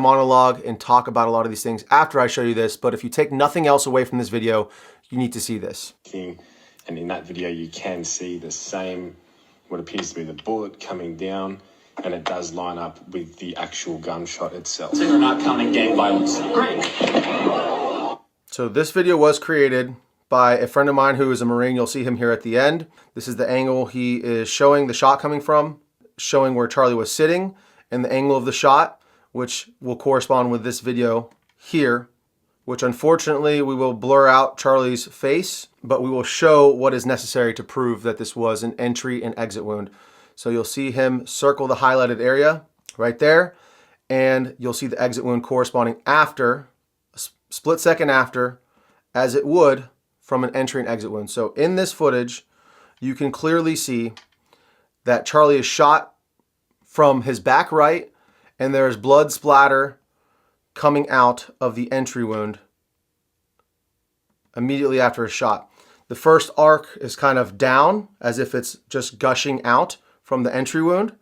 monologue and talk about a lot of these things after I show you this, but if you take nothing else away from this video, you need to see this. And in that video, you can see the same, what appears to be the bullet coming down, and it does line up with the actual gunshot itself. So you're not counting gang violence. Great. So this video was created by a friend of mine who is a Marine. You'll see him here at the end. This is the angle he is showing the shot coming from, showing where Charlie was sitting, and the angle of the shot, which will correspond with this video here, which unfortunately we will blur out Charlie's face, but we will show what is necessary to prove that this was an entry and exit wound. So you'll see him circle the highlighted area right there, and you'll see the exit wound corresponding after, a split second after, as it would from an entry and exit wound. So in this footage, you can clearly see that Charlie is shot from his back right, and there is blood splatter coming out of the entry wound immediately after a shot. The first arc is kind of down, as if it's just gushing out from the entry wound.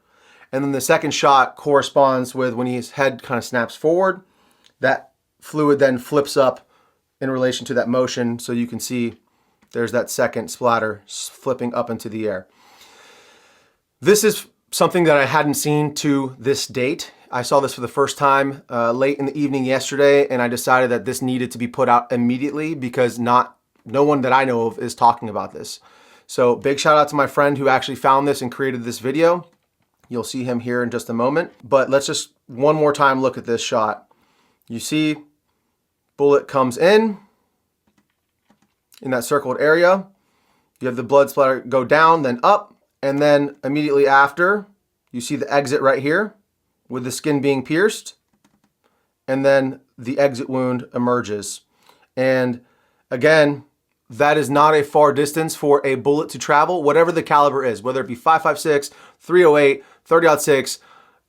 And then the second shot corresponds with when his head kind of snaps forward. That fluid then flips up in relation to that motion, so you can see there's that second splatter flipping up into the air. This is something that I hadn't seen to this date. I saw this for the first time late in the evening yesterday, and I decided that this needed to be put out immediately because no one that I know of is talking about this. So big shout out to my friend who actually found this and created this video. You'll see him here in just a moment, but let's just one more time look at this shot. You see bullet comes in that circled area. You have the blood splatter go down, then up, and then immediately after, you see the exit right here with the skin being pierced, and then the exit wound emerges. And again, that is not a far distance for a bullet to travel, whatever the caliber is, whether it be 5.56, 308, 30-06,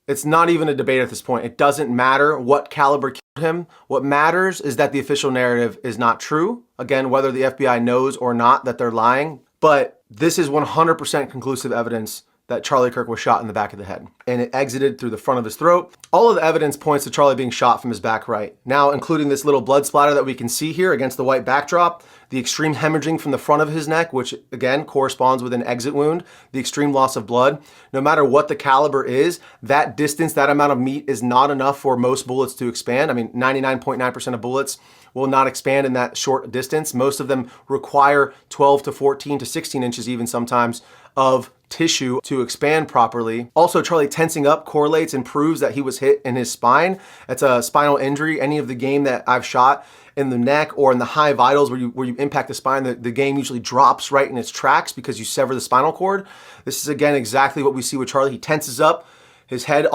it's not even a debate at this point. It doesn't matter what caliber killed him. What matters is that the official narrative is not true. Again, whether the FBI knows or not that they're lying, but this is 100% conclusive evidence that Charlie Kirk was shot in the back of the head, and it exited through the front of his throat. All of the evidence points to Charlie being shot from his back right. Now, including this little blood splatter that we can see here against the white backdrop, the extreme hemorrhaging from the front of his neck, which again corresponds with an exit wound, the extreme loss of blood. No matter what the caliber is, that distance, that amount of meat is not enough for most bullets to expand. I mean, 99.9% of bullets will not expand in that short distance. Most of them require 12 to 14 to 16 inches even sometimes of tissue to expand properly. Also, Charlie tensing up correlates and proves that he was hit in his spine. That's a spinal injury. Any of the game that I've shot in the neck or in the high vitals where you impact the spine, the game usually drops right in its tracks because you sever the spinal cord. This is again exactly what we see with Charlie. He tenses up. His head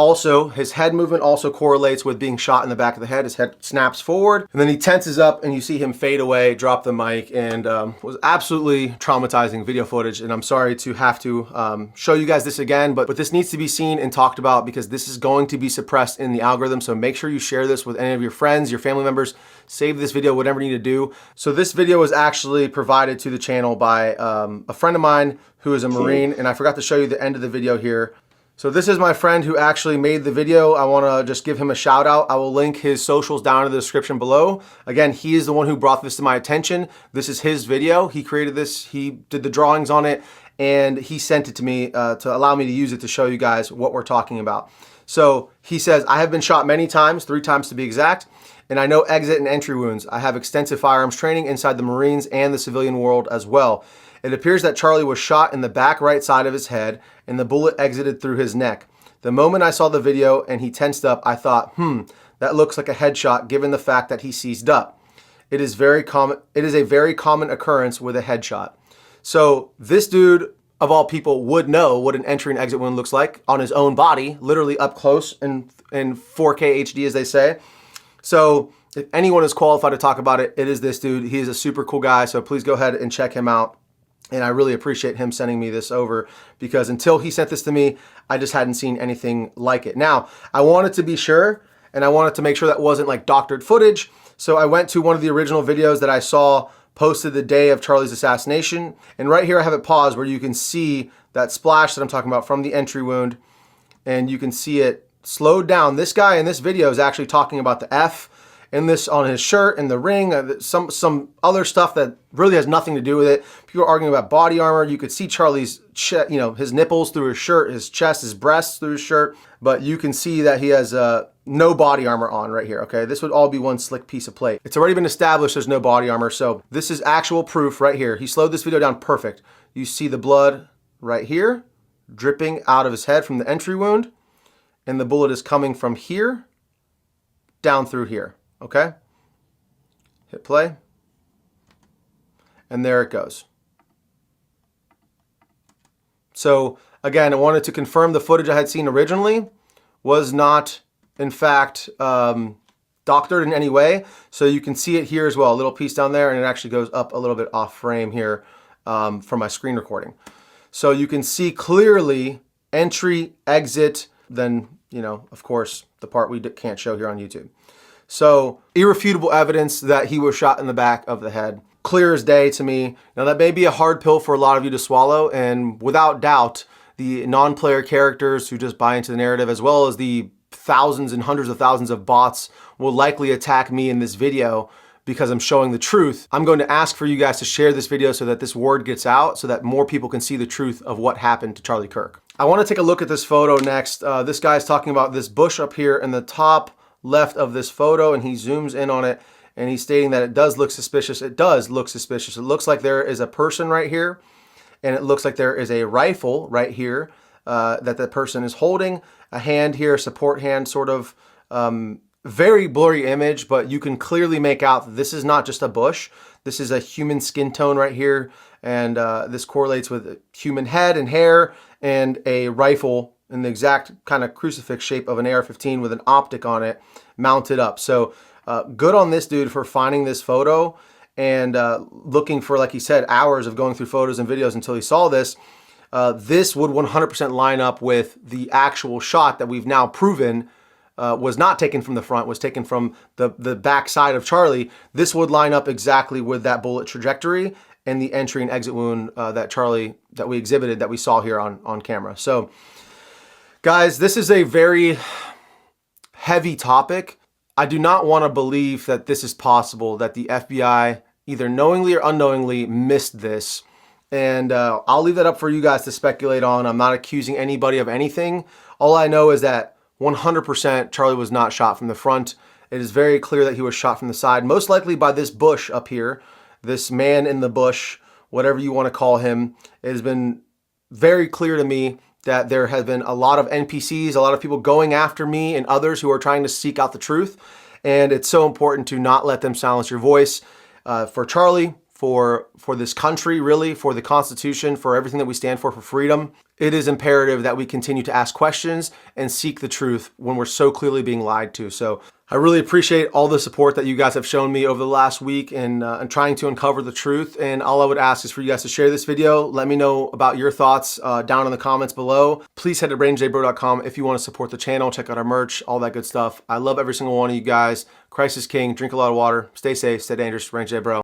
movement also correlates with being shot in the back of the head. His head snaps forward, and then he tenses up, and you see him fade away, drop the mic, and was absolutely traumatizing video footage. And I'm sorry to have to show you guys this again, but this needs to be seen and talked about because this is going to be suppressed in the algorithm. So make sure you share this with any of your friends, your family members. Save this video, whatever you need to do. So this video was actually provided to the channel by a friend of mine who is a Marine, and I forgot to show you the end of the video here. So this is my friend who actually made the video. I want to just give him a shout out. I will link his socials down in the description below. Again, he is the one who brought this to my attention. This is his video. He created this. He did the drawings on it, and he sent it to me to allow me to use it to show you guys what we're talking about. So he says, I have been shot many times, 3 times to be exact, and I know exit and entry wounds. I have extensive firearms training inside the Marines and the civilian world as well. It appears that Charlie was shot in the back right side of his head and the bullet exited through his neck. The moment I saw the video and he tensed up, I thought, that looks like a headshot given the fact that he seized up. It is a very common occurrence with a headshot. So this dude, of all people, would know what an entry and exit wound looks like on his own body, literally up close in 4K HD, as they say. So if anyone is qualified to talk about it, it is this dude. He is a super cool guy, so please go ahead and check him out. And I really appreciate him sending me this over because until he sent this to me, I just hadn't seen anything like it. Now, I wanted to be sure, and I wanted to make sure that wasn't like doctored footage. So I went to one of the original videos that I saw posted the day of Charlie's assassination. And right here I have it paused where you can see that splash that I'm talking about from the entry wound. And you can see it slowed down. This guy in this video is actually talking about the F in this on his shirt and the ring, some other stuff that really has nothing to do with it. People are arguing about body armor. You could see Charlie's his nipples through his shirt, his chest, his breasts through his shirt, but you can see that he has no body armor on right here, okay? This would all be one slick piece of plate. It's already been established there's no body armor, so this is actual proof right here. He slowed this video down perfect. You see the blood right here dripping out of his head from the entry wound, and the bullet is coming from here down through here. Okay, hit play, and there it goes. So again, I wanted to confirm the footage I had seen originally was not, in fact, doctored in any way. So you can see it here as well, a little piece down there, and it actually goes up a little bit off frame here from my screen recording. So you can see clearly entry, exit, then, of course, the part we can't show here on YouTube. So irrefutable evidence that he was shot in the back of the head. Clear as day to me. Now that may be a hard pill for a lot of you to swallow, and without doubt, the non-player characters who just buy into the narrative, as well as the thousands and hundreds of thousands of bots, will likely attack me in this video because I'm showing the truth. I'm going to ask for you guys to share this video so that this word gets out, so that more people can see the truth of what happened to Charlie Kirk. I want to take a look at this photo next. This guy's talking about this bush up here in the top left of this photo, and he zooms in on it, and he's stating that it does look suspicious. It does look suspicious. It looks like there is a person right here, and it looks like there is a rifle right here that the person is holding. A hand here, support hand, sort of very blurry image, but you can clearly make out that this is not just a bush. This is a human skin tone right here, and this correlates with a human head and hair and a rifle in the exact kind of crucifix shape of an AR-15 with an optic on it mounted up. So good on this dude for finding this photo and looking for, like he said, hours of going through photos and videos until he saw this. This would 100% line up with the actual shot that we've now proven was not taken from the front, was taken from the back side of Charlie. This would line up exactly with that bullet trajectory and the entry and exit wound that we exhibited, that we saw here on camera. So guys, this is a very heavy topic. I do not want to believe that this is possible, that the FBI either knowingly or unknowingly missed this. And I'll leave that up for you guys to speculate on. I'm not accusing anybody of anything. All I know is that 100% Charlie was not shot from the front. It is very clear that he was shot from the side, most likely by this bush up here, this man in the bush, whatever you want to call him. It has been very clear to me that there has been a lot of NPCs, a lot of people going after me and others who are trying to seek out the truth. And it's so important to not let them silence your voice. For Charlie, for this country, really, for the Constitution, for everything that we stand for freedom, it is imperative that we continue to ask questions and seek the truth when we're so clearly being lied to. So I really appreciate all the support that you guys have shown me over the last week in trying to uncover the truth. And all I would ask is for you guys to share this video. Let me know about your thoughts down in the comments below. Please head to BrainJBro.com if you want to support the channel, check out our merch, all that good stuff. I love every single one of you guys. Christ is King. Drink a lot of water. Stay safe. Stay dangerous. BrainJBro.